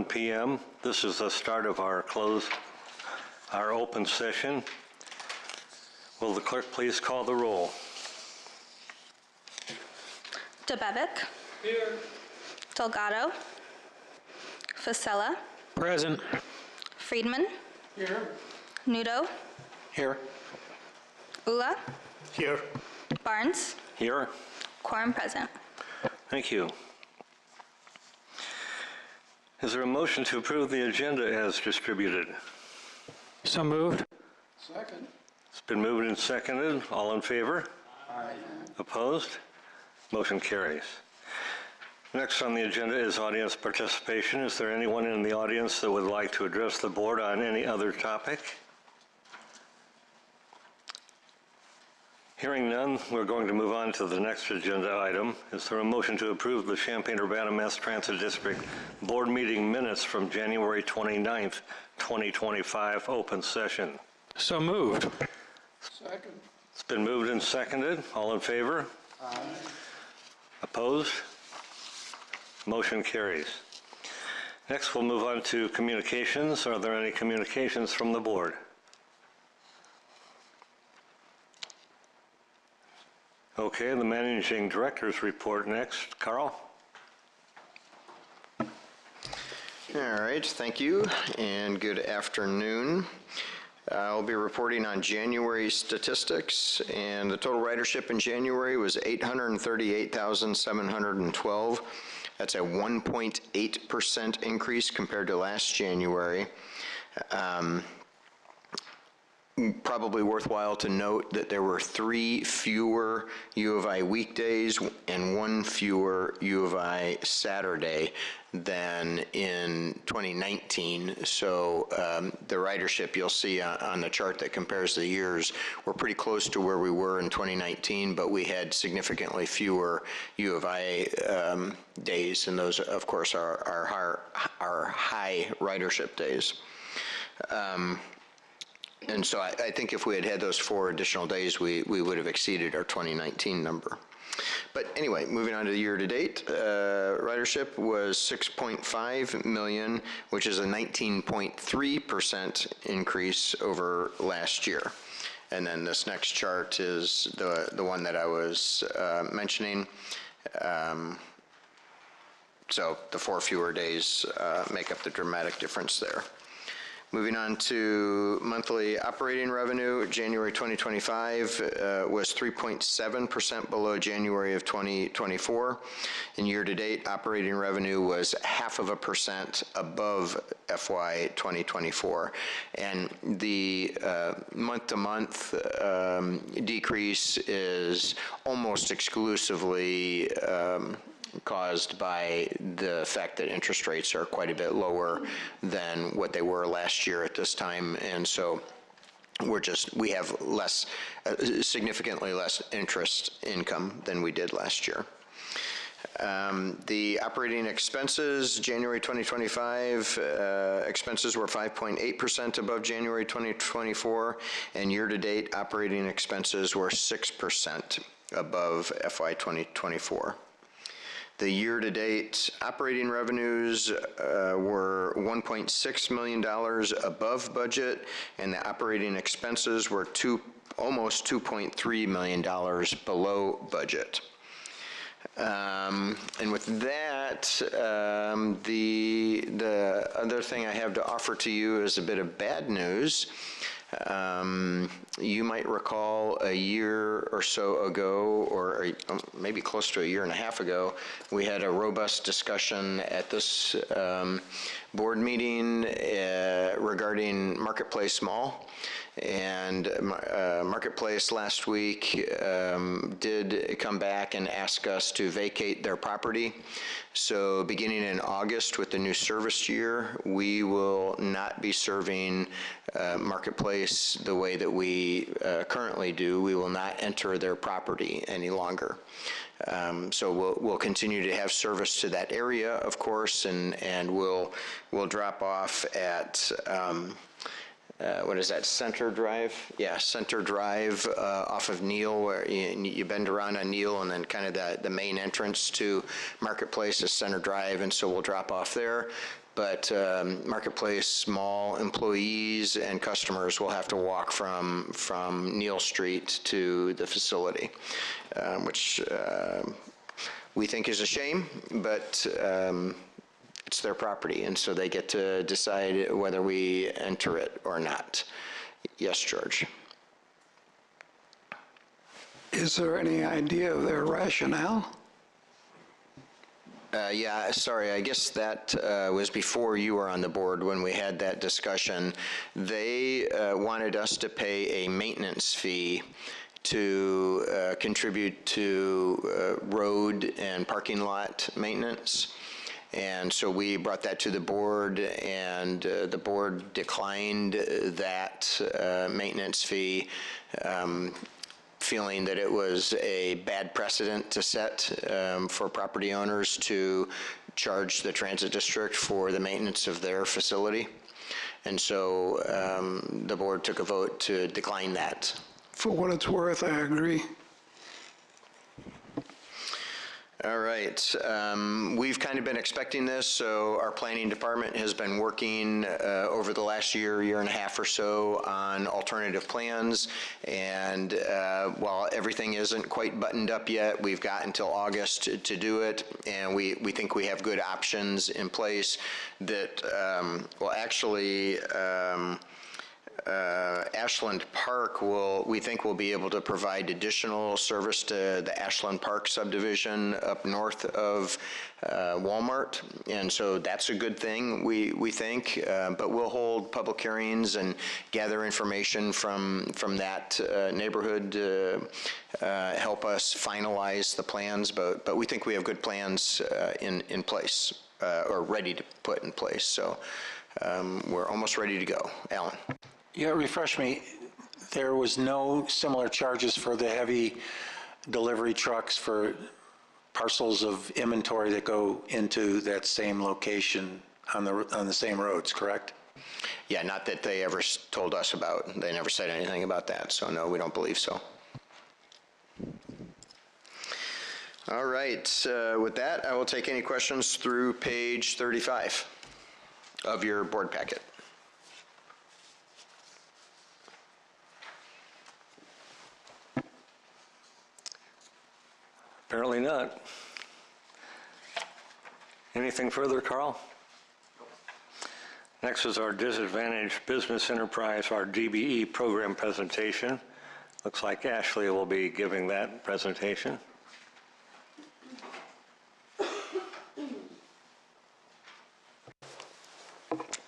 7 p.m. This is the start of our open session. Will the clerk please call the roll? Dabevic. Here. Delgado. Fasella. Present. Friedman. Here. Nudo. Here. Ula. Here. Barnes. Here. Quorum present. Thank you. Is there a motion to approve the agenda as distributed? So moved. Second. It's been moved and seconded. All in favor? Aye. Opposed? Motion carries. Next on the agenda is audience participation. Is there anyone in the audience that would like to address the board on any other topic? Hearing none, we're going to move on to the next agenda item. Is there a motion to approve the Champaign-Urbana Mass Transit District board meeting minutes from January 29th, 2025, open session? So moved. Second. It's been moved and seconded. All in favor? Aye. Opposed? Motion carries. Next, we'll move on to communications. Are there any communications from the board? Okay, the managing director's report next. Carl? All right, thank you, and good afternoon. I'll be reporting on January statistics, and the total ridership in January was 838,712. That's a 1.8% increase compared to last January. Probably worthwhile to note that there were 3 fewer U of I weekdays and 1 fewer U of I Saturday than in 2019. So the ridership you'll see on the chart that compares the years, we're pretty close to where we were in 2019, but we had significantly fewer U of I days, and those, of course, are high ridership days. And so I think if we had had those 4 additional days, we would have exceeded our 2019 number. But anyway, moving on to the year-to-date, ridership was 6.5 million, which is a 19.3% increase over last year. And then this next chart is the one that I was mentioning. So the 4 fewer days make up the dramatic difference there. Moving on to monthly operating revenue, January 2025 was 3.7% below January of 2024. And year-to-date operating revenue was 0.5% above FY 2024. And the month-to-month decrease is almost exclusively caused by the fact that interest rates are quite a bit lower than what they were last year at this time, and so we have significantly less interest income than we did last year. The operating expenses, January 2025, expenses were 5.8% above January 2024, and year-to-date operating expenses were 6% above FY 2024. The year-to-date operating revenues were $1.6 million above budget, and the operating expenses were almost $2.3 million below budget. And with that, the other thing I have to offer to you is a bit of bad news. You might recall a year or so ago, or maybe close to a year and a half ago, we had a robust discussion at this board meeting regarding Marketplace Mall. And Marketplace last week did come back and ask us to vacate their property. So beginning in August with the new service year, we will not be serving Marketplace the way that we currently do. We will not enter their property any longer. So we'll continue to have service to that area, of course, and we'll drop off at what is that, Center Drive? Yeah, Center Drive off of Neal, where you bend around on Neal, and then kind of the main entrance to Marketplace is Center Drive, and so we'll drop off there. but Marketplace small employees and customers will have to walk from Neal Street to the facility, which we think is a shame, but it's their property, and so they get to decide whether we enter it or not. Yes, George? Is there any idea of their rationale? Yeah, sorry, I guess that was before you were on the board when we had that discussion. They wanted us to pay a maintenance fee to contribute to road and parking lot maintenance. And so we brought that to the board, and the board declined that maintenance fee, feeling that it was a bad precedent to set for property owners to charge the transit district for the maintenance of their facility. And so the board took a vote to decline that. For what it's worth, I agree. All right. We've kind of been expecting this, so our planning department has been working over the last year and a half or so on alternative plans. And while everything isn't quite buttoned up yet, we've got until August to do it. And we think we have good options in place that will actually Ashland Park we think will be able to provide additional service to the Ashland Park subdivision up north of Walmart, and so that's a good thing, we think, but we'll hold public hearings and gather information from that neighborhood to help us finalize the plans, but we think we have good plans in place, or ready to put in place, so we're almost ready to go. Alan? Yeah, refresh me. There was no similar charges for the heavy delivery trucks for parcels of inventory that go into that same location on the same roads, correct? Yeah, not that they ever told us about. They never said anything about that, so no, we don't believe so. All right, with that, I will take any questions through page 35 of your board packet. Apparently not. Anything further, Carl? Next is our Disadvantaged Business Enterprise, our DBE program presentation. Looks like Ashley will be giving that presentation.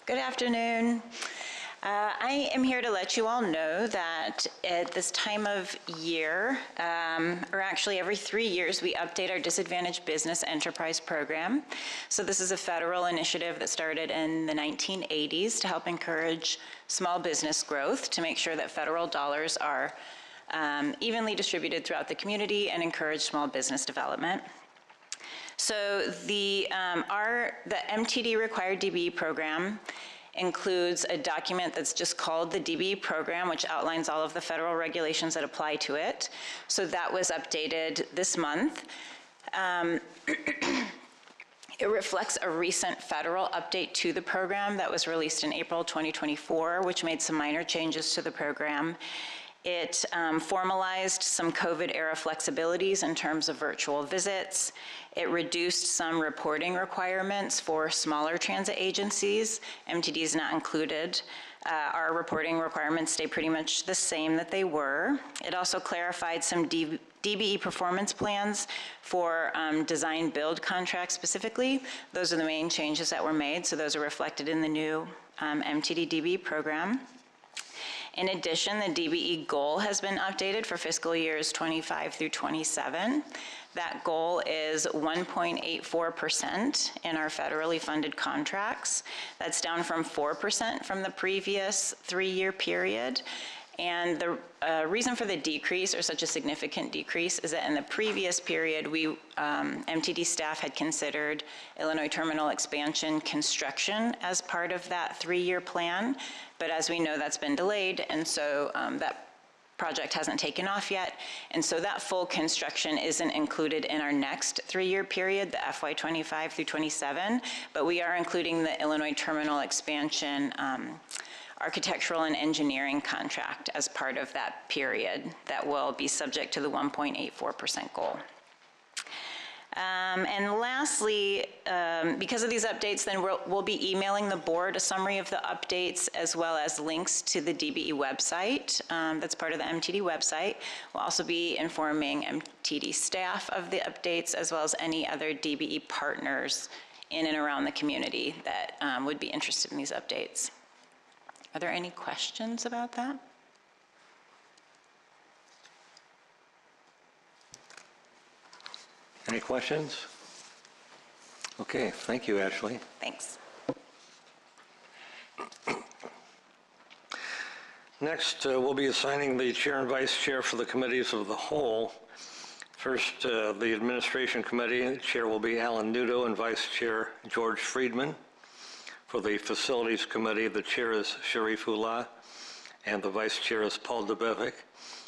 Good afternoon. I am here to let you all know that at this time of year, or actually every 3 years, we update our Disadvantaged Business Enterprise Program. So this is a federal initiative that started in the 1980s to help encourage small business growth, to make sure that federal dollars are evenly distributed throughout the community and encourage small business development. So the MTD required DBE program includes a document that's just called the DBE program, which outlines all of the federal regulations that apply to it. So that was updated this month. It reflects a recent federal update to the program that was released in April 2024, which made some minor changes to the program. It formalized some COVID-era flexibilities in terms of virtual visits. It reduced some reporting requirements for smaller transit agencies. MTD is not included. Our reporting requirements stay pretty much the same that they were. It also clarified some DBE performance plans for design-build contracts specifically. Those are the main changes that were made, so those are reflected in the new MTD DBE program. In addition, the DBE goal has been updated for fiscal years 25 through 27. That goal is 1.84% in our federally funded contracts. That's down from 4% from the previous 3-year period. And the reason for the decrease, or such a significant decrease, is that in the previous period, MTD staff had considered Illinois terminal expansion construction as part of that 3-year plan. But as we know, that's been delayed, and so that project hasn't taken off yet. And so that full construction isn't included in our next 3-year period, the FY '25 through '27, but we are including the Illinois Terminal Expansion architectural and engineering contract as part of that period that will be subject to the 1.84% goal. And lastly, because of these updates, then we'll be emailing the board a summary of the updates as well as links to the DBE website. That's part of the MTD website. We'll also be informing MTD staff of the updates as well as any other DBE partners in and around the community that would be interested in these updates. Are there any questions about that? Any questions? Okay, thank you, Ashley. Thanks. Next, we'll be assigning the chair and vice chair for the committees of the whole. First, the administration committee, the chair will be Alan Nudo and vice chair George Friedman. For the facilities committee, the chair is Sharif Ullah and the vice chair is Paul Debevic.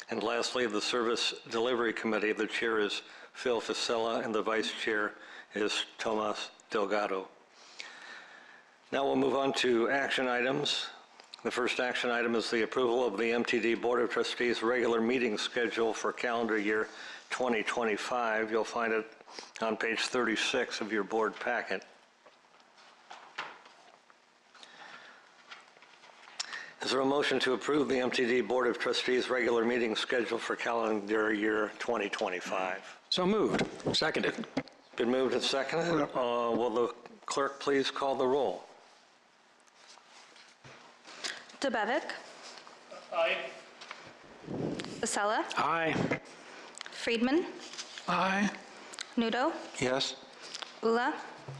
And lastly, the service delivery committee, the chair is Phil Fasella and the vice chair is Tomas Delgado. Now we'll move on to action items. The first action item is the approval of the MTD Board of Trustees regular meeting schedule for calendar year 2025. You'll find it on page 36 of your board packet. Is there a motion to approve the MTD Board of Trustees regular meeting schedule for calendar year 2025? So moved. Seconded. Been moved and seconded. Will the clerk please call the roll? Debevic. Aye. Vasella. Aye. Friedman. Aye. Nudo. Yes? Ullah.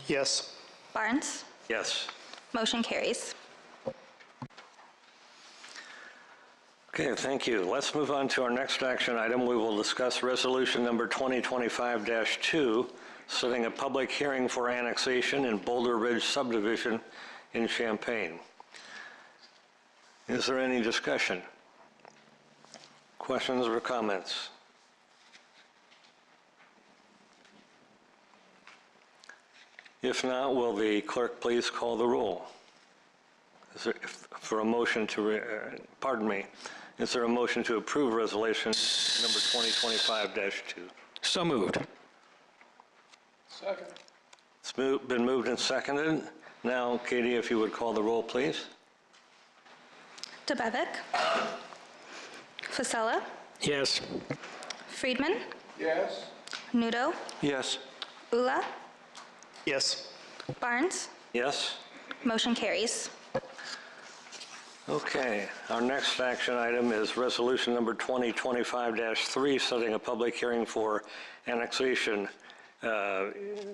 Yes. Barnes. Yes. Motion carries. Okay, thank you. Let's move on to our next action item. We will discuss resolution number 2025-2, setting a public hearing for annexation in Boulder Ridge subdivision in Champaign. Is there any discussion? Questions or comments? If not, will the clerk please call the roll? Is there, for a motion to, is there a motion to approve resolution number 2025-2? So moved. Second. It's been moved and seconded. Now, Katie, if you would call the roll, please. Debevic. Fasella. Yes. Friedman. Yes. Nudo. Yes. Ullah. Yes. Barnes. Yes? Motion carries. Okay, our next action item is resolution number 2025-3, setting a public hearing for annexation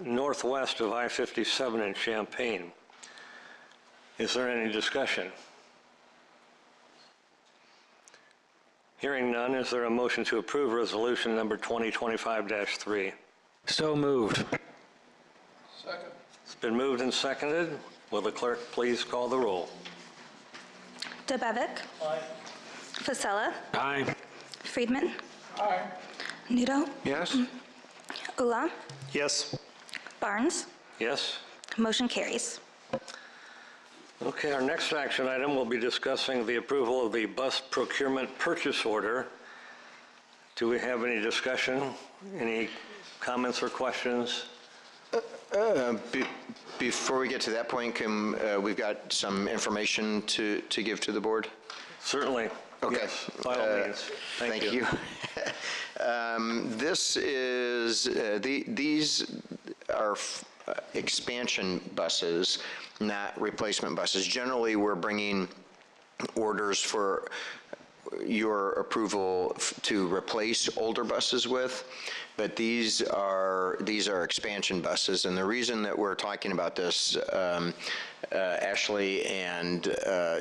northwest of I-57 in Champaign. Is there any discussion? Hearing none, is there a motion to approve resolution number 2025-3? So moved. Second. It's been moved and seconded. Will the clerk please call the roll? Debevic. Aye. Fasella. Aye. Friedman. Aye. Nudo. Yes? Ullah. Yes. Barnes. Yes? Motion carries. Okay, our next action item will be discussing the approval of the bus procurement purchase order. Do we have any discussion? Any comments or questions? Before we get to that point, we've got some information to give to the board? Certainly. Okay. Yes, by all means. Thank you. This is, these are expansion buses, not replacement buses. Generally, we're bringing orders for your approval to replace older buses with, but these are expansion buses. And the reason that we're talking about this, Ashley and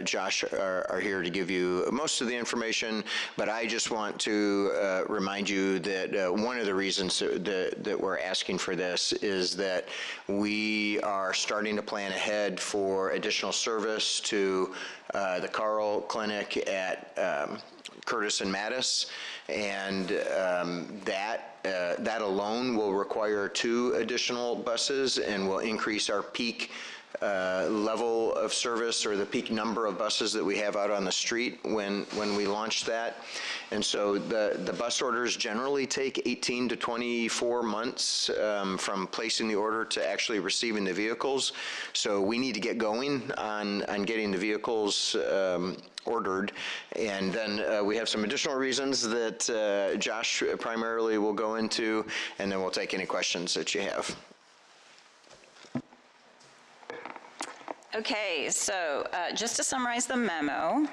Josh are here to give you most of the information, but I just want to remind you that one of the reasons that we're asking for this is that we are starting to plan ahead for additional service to the Carl Clinic at Curtis and Mattis, and that alone will require 2 additional buses and will increase our peak level of service, or the peak number of buses that we have out on the street when we launch that. And so the bus orders generally take 18 to 24 months from placing the order to actually receiving the vehicles. So we need to get going on getting the vehicles ordered. And then we have some additional reasons that Josh primarily will go into, and then we'll take any questions that you have. Okay, so just to summarize the memo,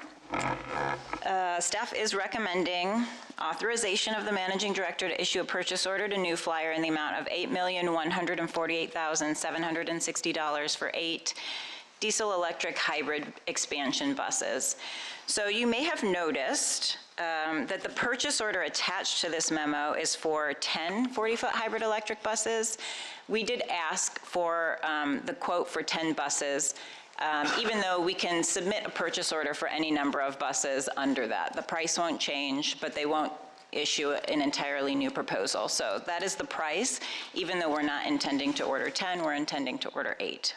staff is recommending authorization of the managing director to issue a purchase order to New Flyer in the amount of $8,148,760 for 8 diesel-electric hybrid expansion buses. So you may have noticed that the purchase order attached to this memo is for 10 40-foot hybrid electric buses. We did ask for the quote for 10 buses, even though we can submit a purchase order for any number of buses under that. The price won't change, but they won't issue an entirely new proposal. So that is the price. Even though we're not intending to order 10, we're intending to order 8.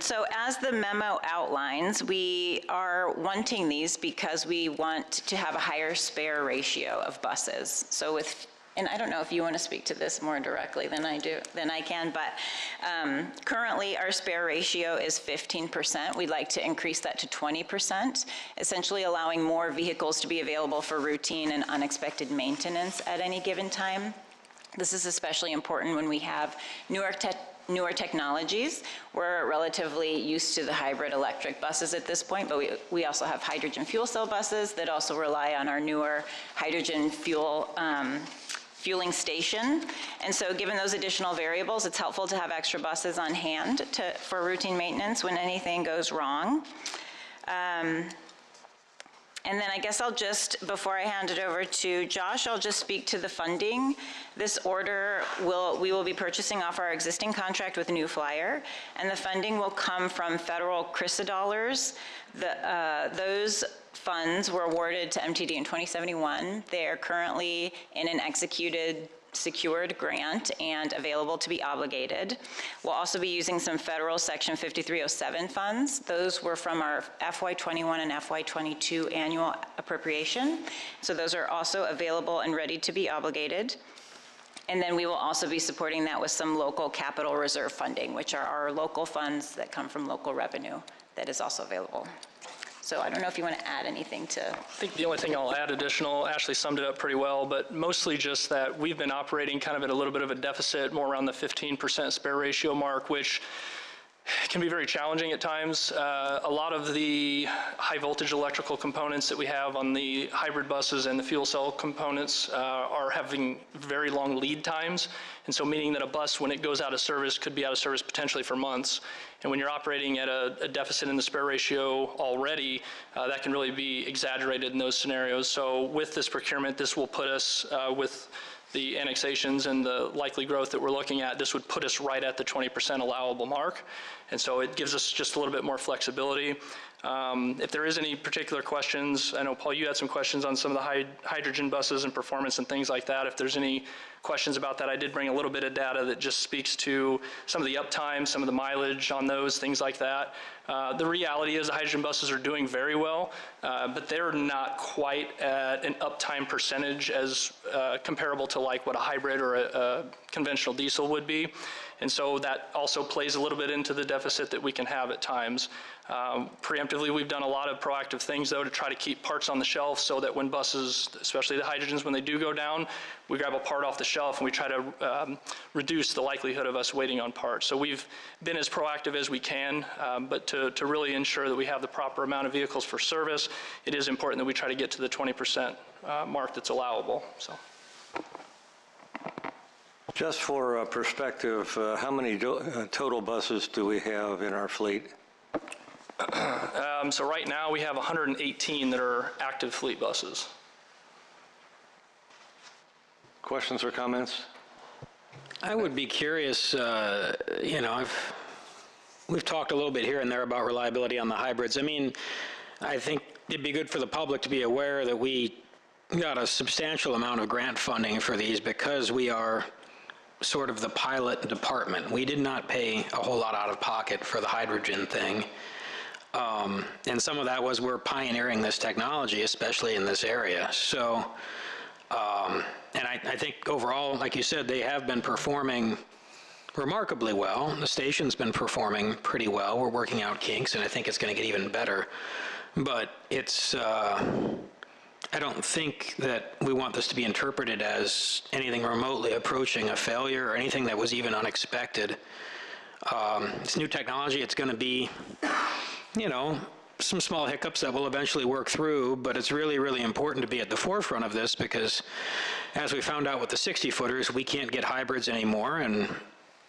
So as the memo outlines, we are wanting these because we want to have a higher spare ratio of buses. So and I don't know if you want to speak to this more directly than I can, but currently our spare ratio is 15%. We'd like to increase that to 20%, essentially allowing more vehicles to be available for routine and unexpected maintenance at any given time. This is especially important when we have newer technologies. We're relatively used to the hybrid electric buses at this point, but we also have hydrogen fuel cell buses that also rely on our newer hydrogen fueling station. And so given those additional variables, it's helpful to have extra buses on hand for routine maintenance when anything goes wrong. And then I guess I'll just, before I hand it over to Josh, I'll just speak to the funding. This order we will be purchasing off our existing contract with New Flyer, and the funding will come from federal CRISA dollars. Those funds were awarded to MTD in 2071. They are currently in an executed secured grant and available to be obligated. We'll also be using some federal Section 5307 funds. Those were from our FY21 and FY22 annual appropriation. So those are also available and ready to be obligated. And then we will also be supporting that with some local capital reserve funding, which are our local funds that come from local revenue that is also available. So I don't know if you want to add anything to. I think the only thing I'll add additional, Ashley summed it up pretty well, but mostly just that we've been operating kind of at a little bit of a deficit, more around the 15% spare ratio mark, which can be very challenging at times. A lot of the high voltage electrical components that we have on the hybrid buses and the fuel cell components are having very long lead times. And so meaning that a bus, when it goes out of service, could be out of service potentially for months. And when you're operating at a deficit in the spare ratio already, that can really be exaggerated in those scenarios. So with this procurement, this will put us with the annexations and the likely growth that we're looking at, this would put us right at the 20% allowable mark. And so it gives us just a little bit more flexibility. If there is any particular questions, I know, Paul, you had some questions on some of the hydrogen buses and performance and things like that. If there's any questions about that, I did bring a little bit of data that just speaks to some of the uptime, some of the mileage on those, things like that. The reality is the hydrogen buses are doing very well, but they're not quite at an uptime percentage as comparable to like what a hybrid or a conventional diesel would be. And so that also plays a little bit into the deficit that we can have at times. Preemptively, we've done a lot of proactive things, though, to try to keep parts on the shelf so that when buses, especially the hydrogens, when they do go down, we grab a part off the shelf and we try to reduce the likelihood of us waiting on parts. So we've been as proactive as we can, but to really ensure that we have the proper amount of vehicles for service, it is important that we try to get to the 20% mark that's allowable. So. Just for perspective, how many total buses do we have in our fleet? So right now we have 118 that are active fleet buses. Questions or comments? I would be curious, we've talked a little bit here and there about reliability on the hybrids. I mean, I think it'd be good for the public to be aware that we got a substantial amount of grant funding for these because we are sort of the pilot department. We did not pay a whole lot out of pocket for the hydrogen thing. And some of that was we're pioneering this technology, especially in this area. So, and I think overall, like you said, they have been performing remarkably well. The station's been performing pretty well. We're working out kinks, and I think it's going to get even better. But it's, I don't think that we want this to be interpreted as anything remotely approaching a failure or anything that was even unexpected. It's new technology. It's going to be, you know, some small hiccups that we'll eventually work through, but it's really, really important to be at the forefront of this because as we found out with the 60-footers, we can't get hybrids anymore, and,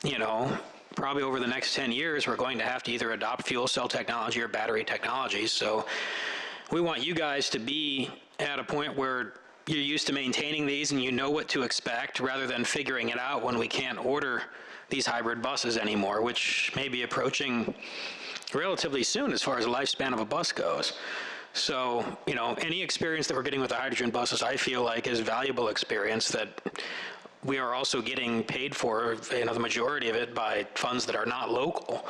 you know, probably over the next 10 years, we're going to have to either adopt fuel cell technology or battery technologies. So we want you guys to be at a point where you're used to maintaining these and you know what to expect rather than figuring it out when we can't order these hybrid buses anymore, which may be approaching relatively soon as far as the lifespan of a bus goes. So, you know, any experience that we're getting with the hydrogen buses, I feel like is valuable experience that we are also getting paid for, you know, the majority of it by funds that are not local,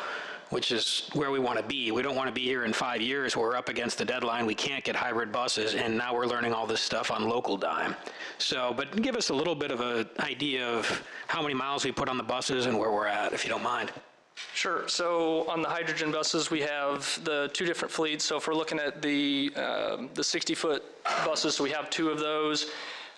which is where we want to be. We don't want to be here in 5 years where we're up against the deadline, we can't get hybrid buses, and now we're learning all this stuff on local dime. So, but give us a little bit of an idea of how many miles we put on the buses and where we're at, if you don't mind. Sure. So on the hydrogen buses, we have the two different fleets. So if we're looking at the 60-foot buses, so we have two of those.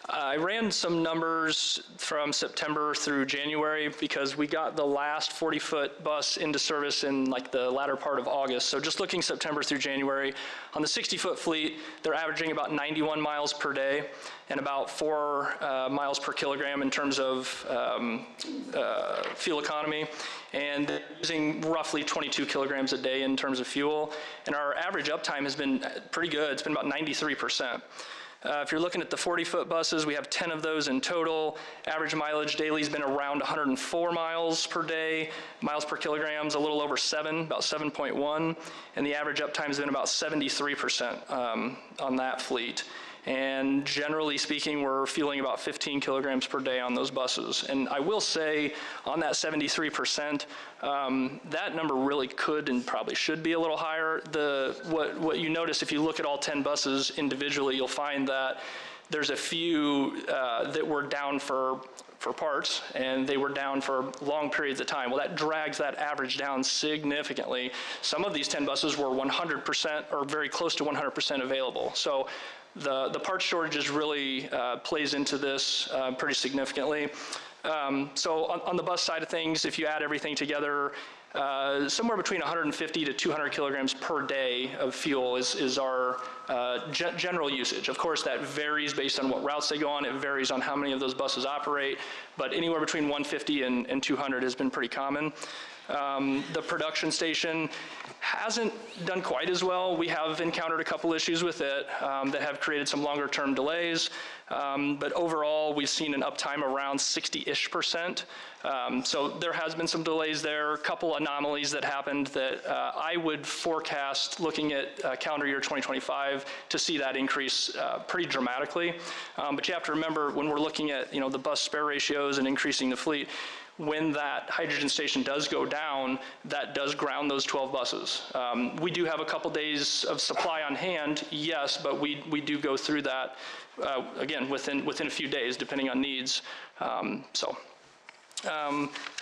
I ran some numbers from September through January because we got the last 40-foot bus into service in like the latter part of August. So just looking September through January, on the 60-foot fleet, they're averaging about 91 miles per day and about 4 miles per kilogram in terms of fuel economy, and using roughly 22 kilograms a day in terms of fuel. And our average uptime has been pretty good. It's been about 93%. If you're looking at the 40-foot buses, we have 10 of those in total. Average mileage daily has been around 104 miles per day. Miles per kilograms, a little over 7, about 7.1. And the average uptime has been about 73% on that fleet. And generally speaking, we're fueling about 15 kilograms per day on those buses. And I will say on that 73%, that number really could and probably should be a little higher. What you notice if you look at all 10 buses individually, you'll find that there's a few that were down for parts, and they were down for long periods of time. Well, that drags that average down significantly. Some of these 10 buses were 100% or very close to 100% available. So the parts shortages really plays into this pretty significantly. So on the bus side of things, if you add everything together, somewhere between 150 to 200 kilograms per day of fuel is our general usage. Of course, that varies based on what routes they go on. It varies on how many of those buses operate, but anywhere between 150 and 200 has been pretty common. The production station hasn't done quite as well. We have encountered a couple issues with it that have created some longer term delays. But overall, we've seen an uptime around 60-ish%. So there has been some delays there, a couple anomalies that happened that I would forecast looking at calendar year 2025 to see that increase pretty dramatically. But you have to remember when we're looking at, you know, the bus spare ratios and increasing the fleet, when that hydrogen station does go down, that does ground those 12 buses. We do have a couple days of supply on hand, yes, but we do go through that, again, within a few days, depending on needs. I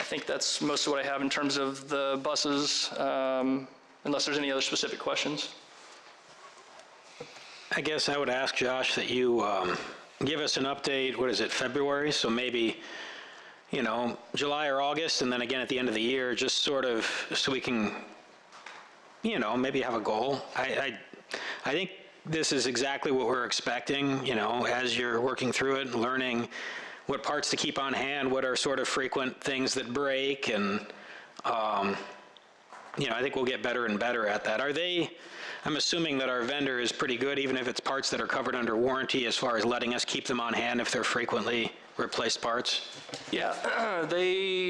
think that's most of what I have in terms of the buses, unless there's any other specific questions. I guess I would ask Josh that you give us an update, what is it, February? So maybe, you know, July or August, and then again at the end of the year, just sort of so we can, you know, maybe have a goal. I think this is exactly what we're expecting, you know, as you're working through it and learning what parts to keep on hand, what are sort of frequent things that break, and I think we'll get better and better at that. I'm assuming that our vendor is pretty good, even if it's parts that are covered under warranty, as far as letting us keep them on hand if they're frequently replaced parts? Yeah,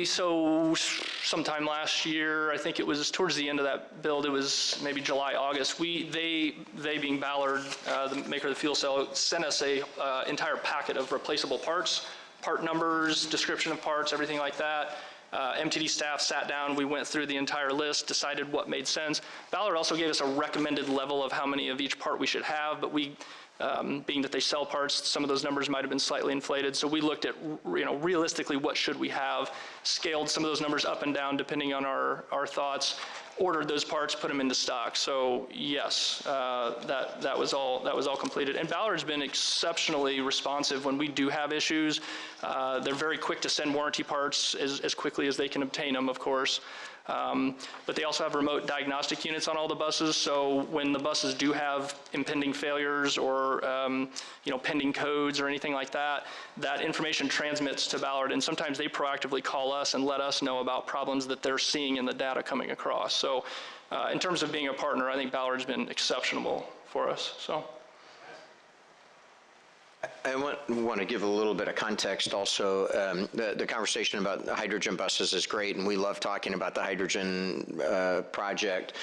so sometime last year, I think it was towards the end of that build, it was maybe July, August, they being Ballard, the maker of the fuel cell, sent us a entire packet of replaceable parts, part numbers, description of parts, everything like that. MTD staff sat down, we went through the entire list, decided what made sense. Ballard also gave us a recommended level of how many of each part we should have, but we, being that they sell parts, some of those numbers might have been slightly inflated. So we looked at, realistically, what should we have, scaled some of those numbers up and down depending on our thoughts, ordered those parts, put them into stock. So yes, that was all completed. And Ballard's been exceptionally responsive when we do have issues. They're very quick to send warranty parts as quickly as they can obtain them, of course. But they also have remote diagnostic units on all the buses, so when the buses do have impending failures or pending codes or anything like that, that information transmits to Ballard, and sometimes they proactively call us and let us know about problems that they're seeing in the data coming across. So in terms of being a partner, I think Ballard's been exceptional for us. So. I want to give a little bit of context also. The conversation about hydrogen buses is great, and we love talking about the hydrogen project.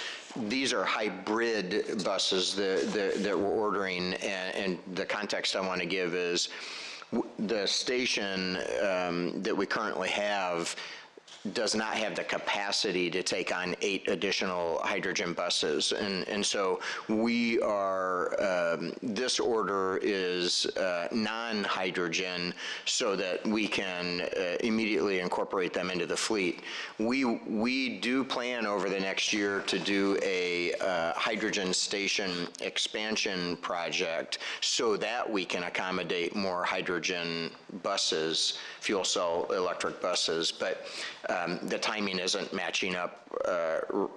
These are hybrid buses that we're ordering, and the context I want to give is the station that we currently have does not have the capacity to take on 8 additional hydrogen buses. And so we are, this order is non-hydrogen so that we can immediately incorporate them into the fleet. We do plan over the next year to do a hydrogen station expansion project so that we can accommodate more hydrogen buses, fuel cell electric buses, but the timing isn't matching up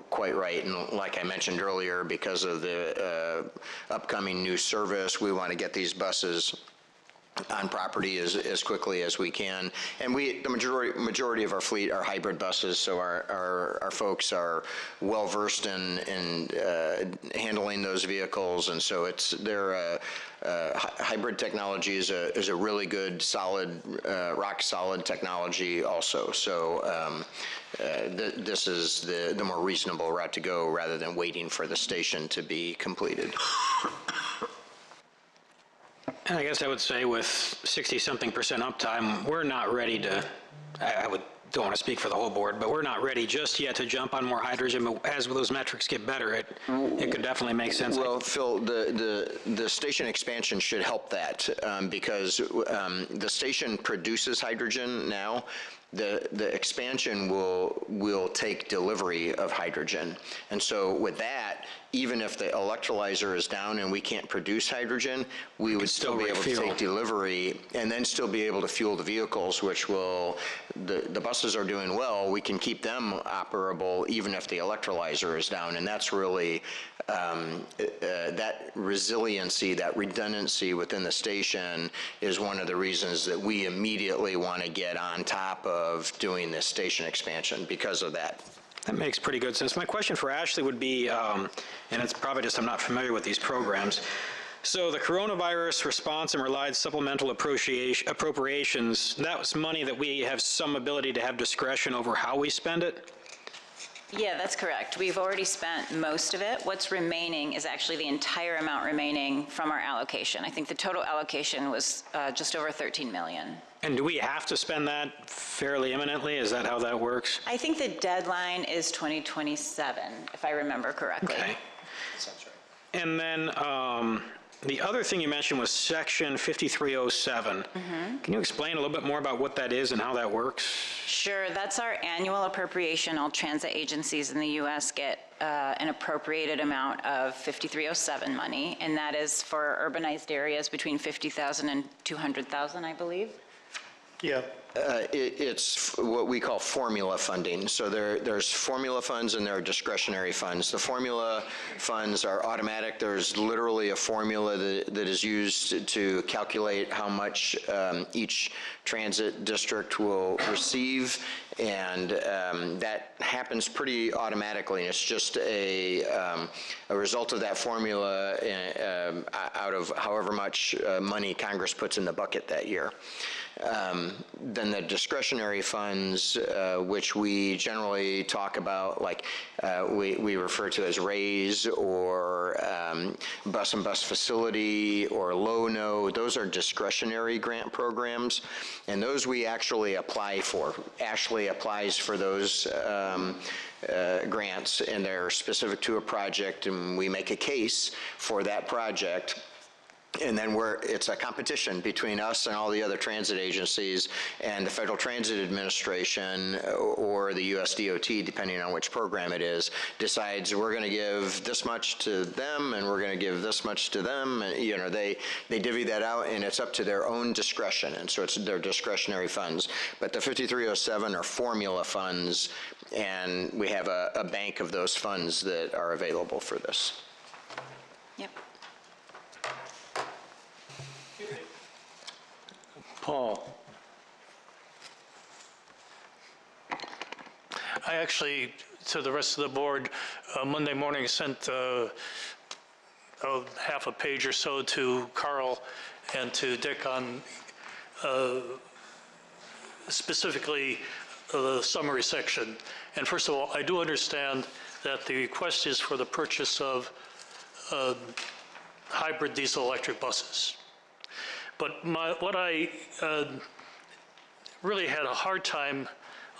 quite right. And like I mentioned earlier, because of the upcoming new service, we want to get these buses on property as quickly as we can. And the majority of our fleet are hybrid buses, so our folks are well versed in handling those vehicles, and so hybrid technology is a really good, solid, rock solid technology also. So this is the more reasonable route to go rather than waiting for the station to be completed. And I guess I would say with 60-something% uptime, we're not ready to, don't want to speak for the whole board, but we're not ready just yet to jump on more hydrogen. But as those metrics get better, it could definitely make sense. Well, Phil, the station expansion should help that because the station produces hydrogen now. The expansion will take delivery of hydrogen. And so with that, even if the electrolyzer is down and we can't produce hydrogen, we would still be able to take delivery and then still be able to fuel the vehicles, which will, the buses are doing well. We can keep them operable even if the electrolyzer is down. And that's really, that resiliency, that redundancy within the station is one of the reasons that we immediately want to get on top of doing this station expansion because of that. That makes pretty good sense. My question for Ashley would be, and it's probably just I'm not familiar with these programs. So the coronavirus response and relied supplemental appropriations, that was money that we have some ability to have discretion over how we spend it? Yeah, that's correct. We've already spent most of it. What's remaining is actually the entire amount remaining from our allocation. I think the total allocation was just over 13 million. And do we have to spend that fairly imminently? Is that how that works? I think the deadline is 2027, if I remember correctly. Okay. Sounds right. And then the other thing you mentioned was Section 5307. Can you explain a little bit more about what that is and how that works? Sure. That's our annual appropriation. All transit agencies in the U.S. get an appropriated amount of 5307 money, and that is for urbanized areas between 50,000 and 200,000, I believe. Yeah, It's what we call formula funding. So there's formula funds and there are discretionary funds. The formula funds are automatic. There's literally a formula that is used to calculate how much each transit district will receive, and that happens pretty automatically. And it's just a result of that formula out of however much money Congress puts in the bucket that year. Then the discretionary funds, which we generally talk about, like we refer to as RAISE or bus and bus facility or low-no, those are discretionary grant programs, and those we actually apply for. Ashley applies for those grants, and they're specific to a project, and we make a case for that project. And then it's a competition between us and all the other transit agencies, and the Federal Transit Administration or the US DOT, depending on which program it is, decides we're going to give this much to them and we're going to give this much to them. And, you know, they divvy that out, and it's up to their own discretion, and so it's their discretionary funds. But the 5307 are formula funds, and we have a bank of those funds that are available for this. Yep. Paul. I actually, to the rest of the board, Monday morning sent half a page or so to Carl and to Dick on specifically the summary section. And first of all, I do understand that the request is for the purchase of hybrid diesel-electric buses. But what I really had a hard time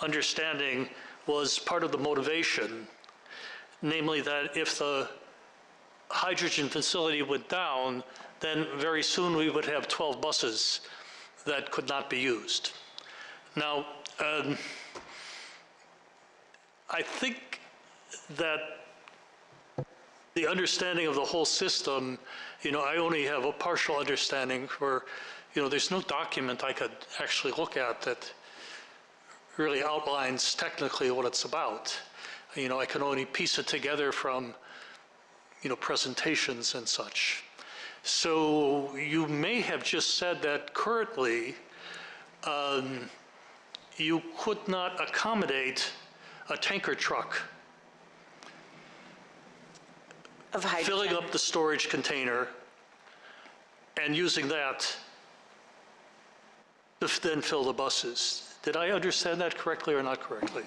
understanding was part of the motivation, namely that if the hydrogen facility went down, then very soon we would have 12 buses that could not be used. Now, I think that the understanding of the whole system, you know, I only have a partial understanding for, you know, there's no document I could actually look at that really outlines technically what it's about. You know, I can only piece it together from, you know, presentations and such. So you may have just said that currently you could not accommodate a tanker truck Of hydrogen. filling up the storage container and using that to then fill the buses. Did I understand that correctly or not correctly?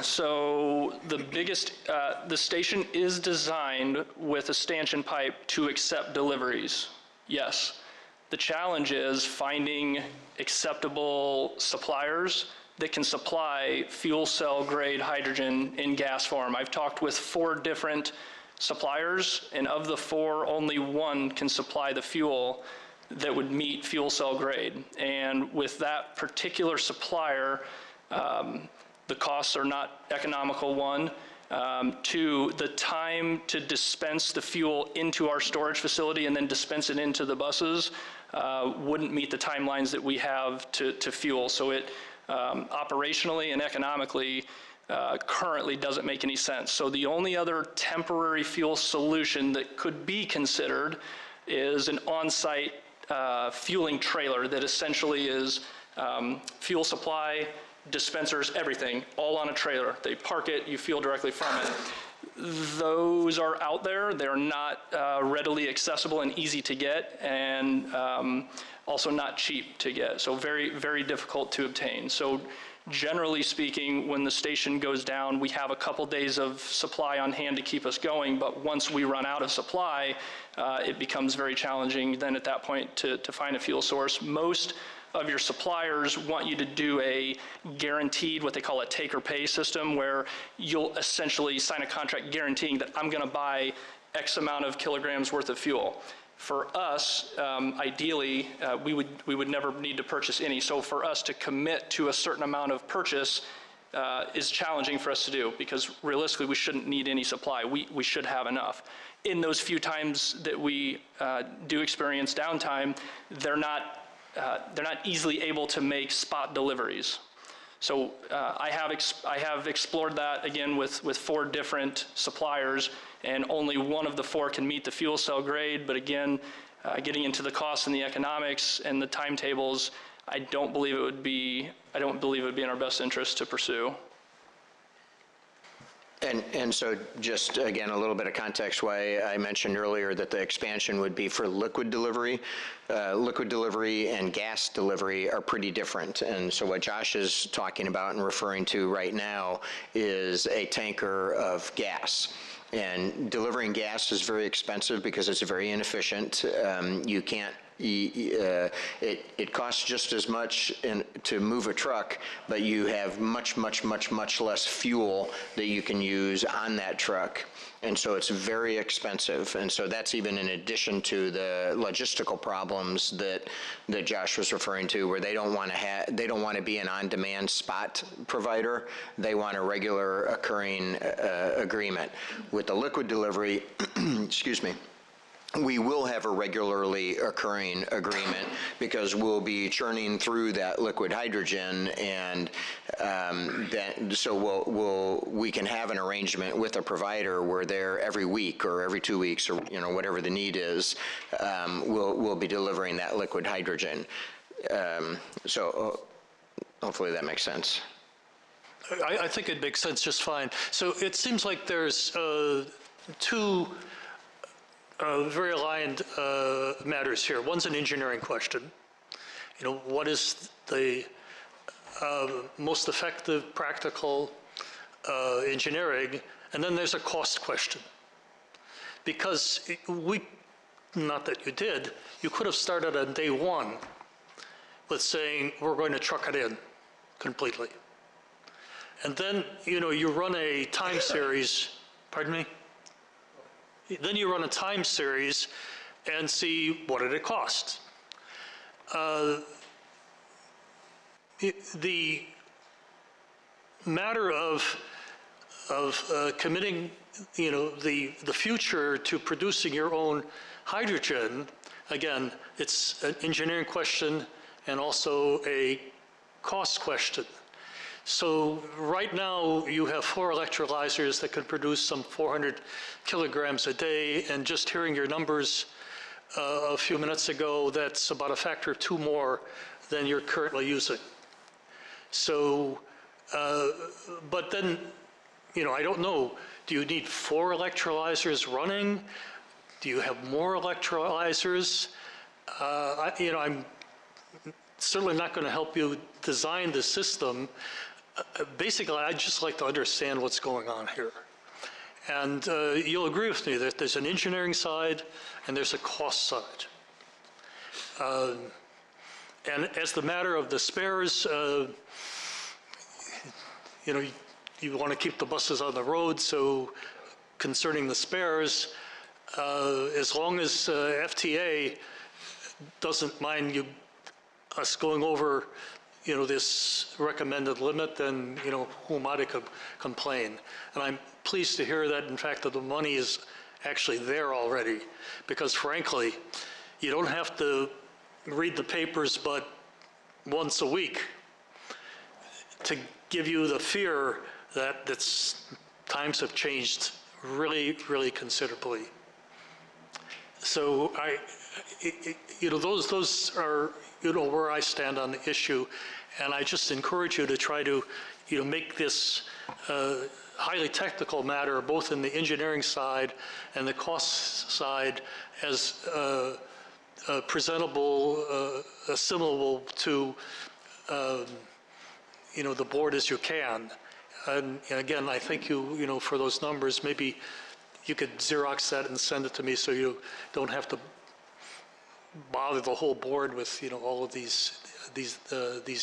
So the station is designed with a stanchion pipe to accept deliveries, yes. The challenge is finding acceptable suppliers that can supply fuel cell grade hydrogen in gas form. I've talked with 4 different suppliers, and of the 4, only 1 can supply the fuel that would meet fuel cell grade. And with that particular supplier, the costs are not economical, 1. 2, the time to dispense the fuel into our storage facility and then dispense it into the buses wouldn't meet the timelines that we have to fuel. So it operationally and economically currently doesn't make any sense. So the only other temporary fuel solution that could be considered is an on-site fueling trailer that essentially is fuel supply, dispensers, everything, all on a trailer. They park it, you fuel directly from it. Those are out there. They're not readily accessible and easy to get, and also not cheap to get. So very, very difficult to obtain. So generally speaking, when the station goes down, we have a couple days of supply on hand to keep us going, but once we run out of supply, it becomes very challenging then at that point to find a fuel source. Most of your suppliers want you to do a guaranteed, what they call a take or pay system, where you'll essentially sign a contract guaranteeing that I'm going to buy X amount of kilograms worth of fuel. For us, ideally, we would never need to purchase any. So for us to commit to a certain amount of purchase is challenging for us to do, because realistically we shouldn't need any supply. We should have enough. In those few times that we do experience downtime, they're not they're not easily able to make spot deliveries. So I have explored that again with 4 different suppliers, and only one of the 4 can meet the fuel cell grade. But again, getting into the costs and the economics and the timetables, I don't believe it would be in our best interest to pursue. And so just, again, a little bit of context why I mentioned earlier that the expansion would be for liquid delivery. Liquid delivery and gas delivery are pretty different. And so what Josh is talking about and referring to right now is a tanker of gas. And delivering gas is very expensive because it's very inefficient. You can't, it costs just as much to move a truck, but you have much less fuel that you can use on that truck. And so it's very expensive. And so that's even in addition to the logistical problems that Josh was referring to, where they don't want to be an on-demand spot provider. They want a regular occurring agreement. With the liquid delivery, excuse me, we will have a regularly occurring agreement because we'll be churning through that liquid hydrogen, and so we can have an arrangement with a provider where they're every week or every 2 weeks or whatever the need is, we'll be delivering that liquid hydrogen. So hopefully that makes sense. I think it makes sense just fine. So it seems like there's 2 very aligned matters here. One's an engineering question. What is the most effective, practical engineering? And then there's a cost question. Because not that you did, you could have started on day 1 with saying, we're going to truck it in completely. And then, you run a time series, pardon me? Then you run a time series and see what did it cost. The matter of committing, the future to producing your own hydrogen, again, it's an engineering question and also a cost question. So right now you have 4 electrolyzers that can produce some 400 kilograms a day, and just hearing your numbers a few minutes ago, that's about a factor of 2 more than you're currently using. So, but then, I don't know, do you need 4 electrolyzers running? Do you have more electrolyzers? I'm certainly not going to help you design the system. Basically, I'd just like to understand what's going on here. And you'll agree with me that there's an engineering side and there's a cost side. And as the matter of the spares, you want to keep the buses on the road, so concerning the spares, as long as FTA doesn't mind us going over this recommended limit, then, who am I to complain? And I'm pleased to hear that, in fact, that the money is actually there already, because frankly, you don't have to read the papers but once a week to give you the fear that times have changed really, really considerably. So those are where I stand on the issue, and I just encourage you to try to make this highly technical matter, both in the engineering side and the cost side, as presentable, assimilable to the board as you can. And again, I thank you for those numbers. Maybe you could Xerox that and send it to me so you don't have to bother the whole board with all of these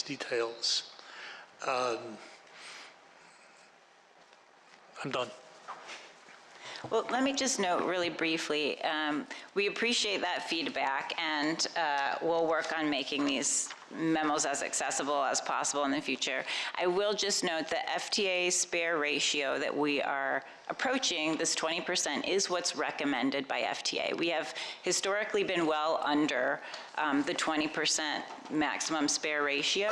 details. I'm done. Well, let me just note really briefly, we appreciate that feedback, and we'll work on making these memos as accessible as possible in the future. I will just note the FTA spare ratio that we are approaching, this 20%, is what's recommended by FTA. We have historically been well under the 20% maximum spare ratio.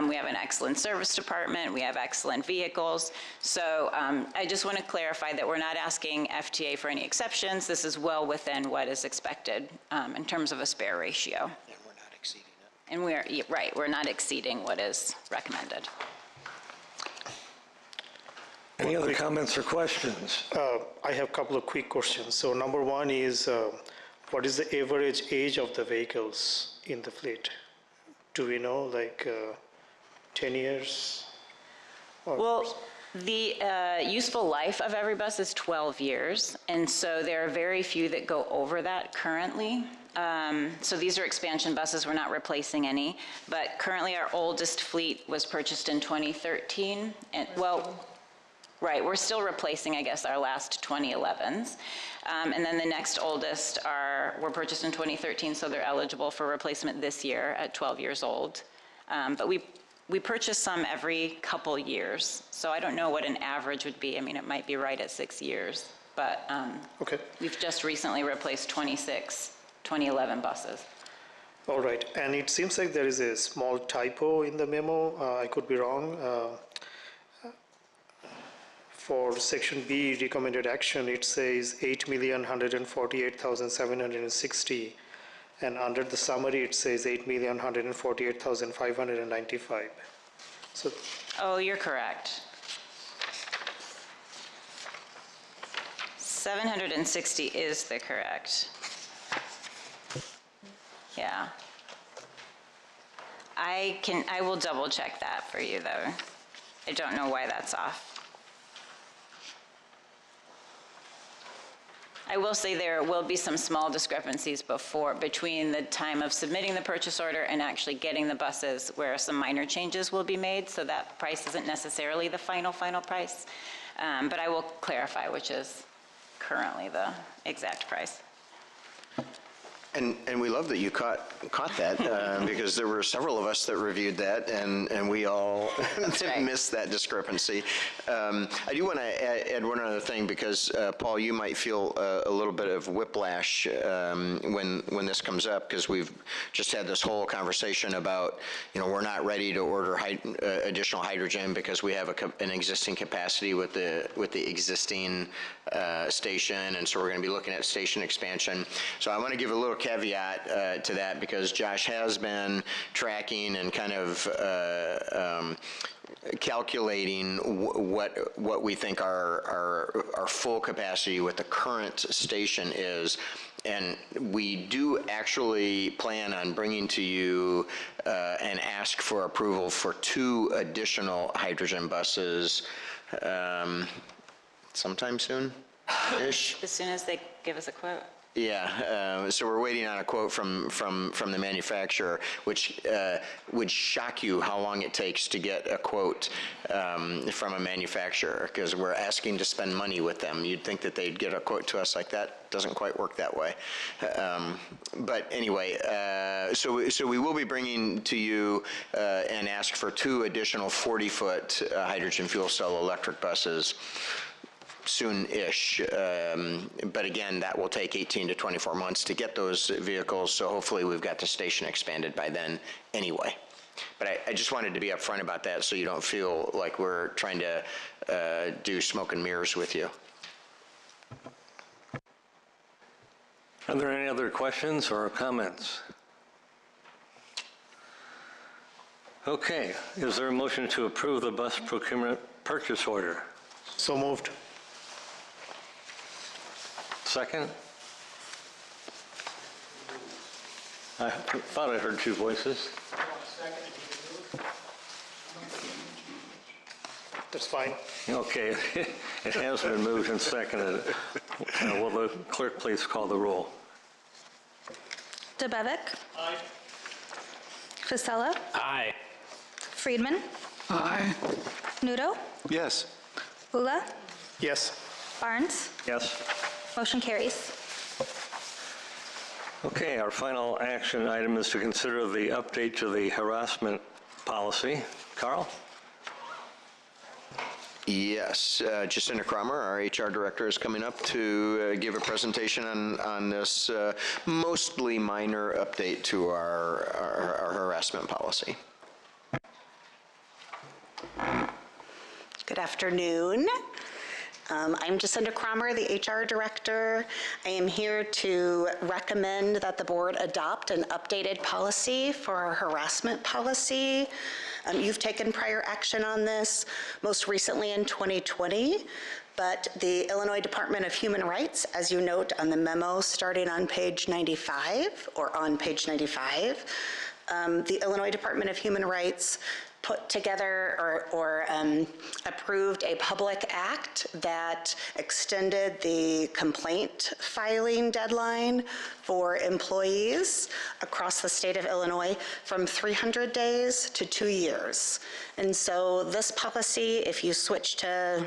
We have an excellent service department. We have excellent vehicles. So I just want to clarify that we're not asking FTA for any exceptions. This is well within what is expected in terms of a spare ratio. And we're not exceeding it. And we're not exceeding what is recommended. Any other comments or questions? I have a couple of quick questions. So number one is, what is the average age of the vehicles in the fleet? Do we know, like 10 years? Well, the useful life of every bus is 12 years, and so there are very few that go over that currently. So these are expansion buses, we're not replacing any, but currently our oldest fleet was purchased in 2013, and right, we're still replacing, I guess, our last 2011s. And then the next oldest were purchased in 2013, so they're eligible for replacement this year at 12 years old. But we purchase some every couple years, so I don't know what an average would be. I mean, it might be right at 6 years, but Okay. we've just recently replaced 26 2011 buses. All right. And it seems like there is a small typo in the memo. I could be wrong. For section B, recommended action, it says 8,148,760. And under the summary, it says 8,148,595. So, Oh, you're correct. 760 is the correct. Yeah. I will double check that for you though. I don't know why that's off. I will say there will be some small discrepancies between the time of submitting the purchase order and actually getting the buses where some minor changes will be made, so that price isn't necessarily the final price. But I will clarify which is currently the exact price. And we love that you caught that because there were several of us that reviewed that and we all right. missed that discrepancy. I do want to add one other thing because Paul, you might feel a little bit of whiplash when this comes up because we've just had this whole conversation about we're not ready to order additional hydrogen because we have an existing capacity with the existing station, and so we're going to be looking at station expansion. So I want to give a little caveat to that because Josh has been tracking and kind of calculating what we think our full capacity with the current station is. And we do actually plan on bringing to you and ask for approval for 2 additional hydrogen buses sometime soon-ish. As soon as they give us a quote. Yeah, so we're waiting on a quote from the manufacturer, which would shock you how long it takes to get a quote from a manufacturer, because we're asking to spend money with them. You'd think that they'd get a quote to us like that. Doesn't quite work that way. But anyway, so we will be bringing to you and ask for 2 additional 40-foot hydrogen fuel cell electric buses soon-ish, but again, that will take 18 to 24 months to get those vehicles, so hopefully we've got the station expanded by then anyway. But I just wanted to be upfront about that so you don't feel like we're trying to do smoke and mirrors with you. Are there any other questions or comments? Okay, is there a motion to approve the bus procurement purchase order? so moved. Second? I thought I heard 2 voices. That's fine. Okay, it has been moved and seconded. Will the clerk please call the roll? DeBevick. Aye. Fasella. Aye. Friedman. Aye. Nudo. Yes. Ula. Yes. Barnes. Yes. Motion carries. Okay, our final action item is to consider the update to the harassment policy. Carl? Yes, Jacinda Cromer, our HR director, is coming up to give a presentation on this mostly minor update to our harassment policy. Good afternoon. I'm Jacinda Cromer, the HR director. I am here to recommend that the board adopt an updated policy for our harassment policy. You've taken prior action on this, most recently in 2020, but the Illinois Department of Human Rights, as you note on the memo starting on page 95, the Illinois Department of Human Rights put together or approved a public act that extended the complaint filing deadline for employees across the state of Illinois from 300 days to 2 years. And so this policy, if you switch to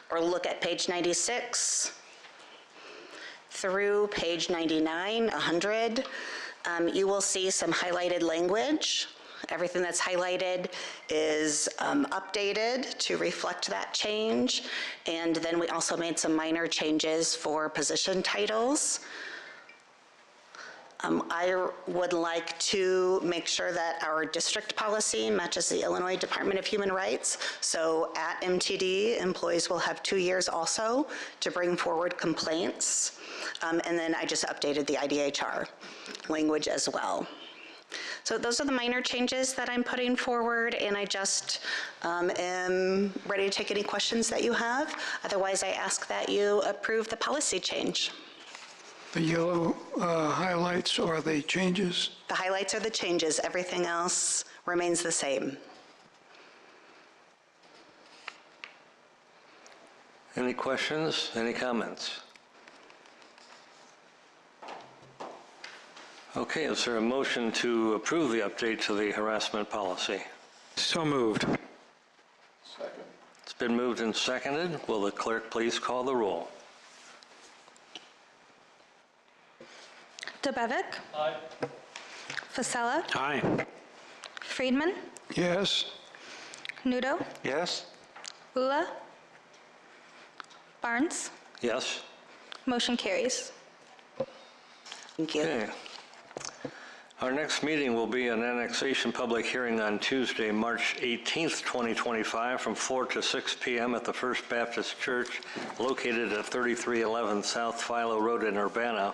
or look at page 96 through page 99, 100, you will see some highlighted language. Everything that's highlighted is updated to reflect that change. And then we also made some minor changes for position titles. I would like to make sure that our district policy matches the Illinois Department of Human Rights. So at MTD, employees will have 2 years also to bring forward complaints. And then I just updated the IDHR language as well. So those are the minor changes that I'm putting forward, and I just am ready to take any questions that you have. Otherwise, I ask that you approve the policy change. The yellow highlights are the changes. The highlights are the changes. Everything else remains the same. Any questions? Any comments? Okay, is there a motion to approve the update to the harassment policy? So moved. Second. It's been moved and seconded. Will the clerk please call the roll? DeBevick. Aye. Fasella. Aye. Friedman. Yes. Nudo. Yes? Ula. Barnes. Yes? Motion carries. Thank you. Okay. Our next meeting will be an annexation public hearing on Tuesday, March 18th, 2025, from 4 to 6 p.m. at the First Baptist Church, located at 3311 South Philo Road in Urbana.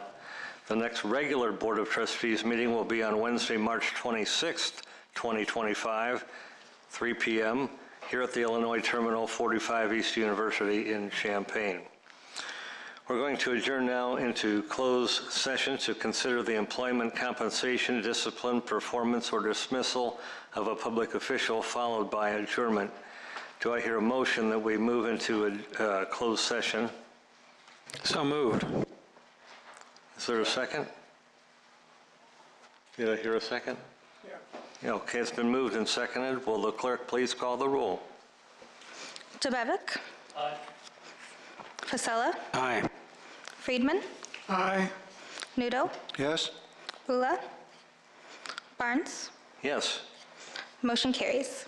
The next regular Board of Trustees meeting will be on Wednesday, March 26th, 2025, 3 p.m., here at the Illinois Terminal, 45 East University in Champaign. We're going to adjourn now into closed session to consider the employment, compensation, discipline, performance, or dismissal of a public official, followed by adjournment. Do I hear a motion that we move into a closed session? So moved. Is there a second? Did I hear a second? Yeah. Okay, it's been moved and seconded. Will the clerk please call the roll? DeBevick. Aye. Fasella. Aye. Friedman. Aye. Nudo. Yes? Ula. Barnes. Yes. Motion carries.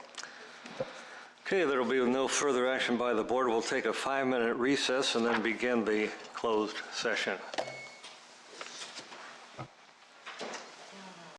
Okay, there will be no further action by the board. We'll take a 5-minute recess and then begin the closed session.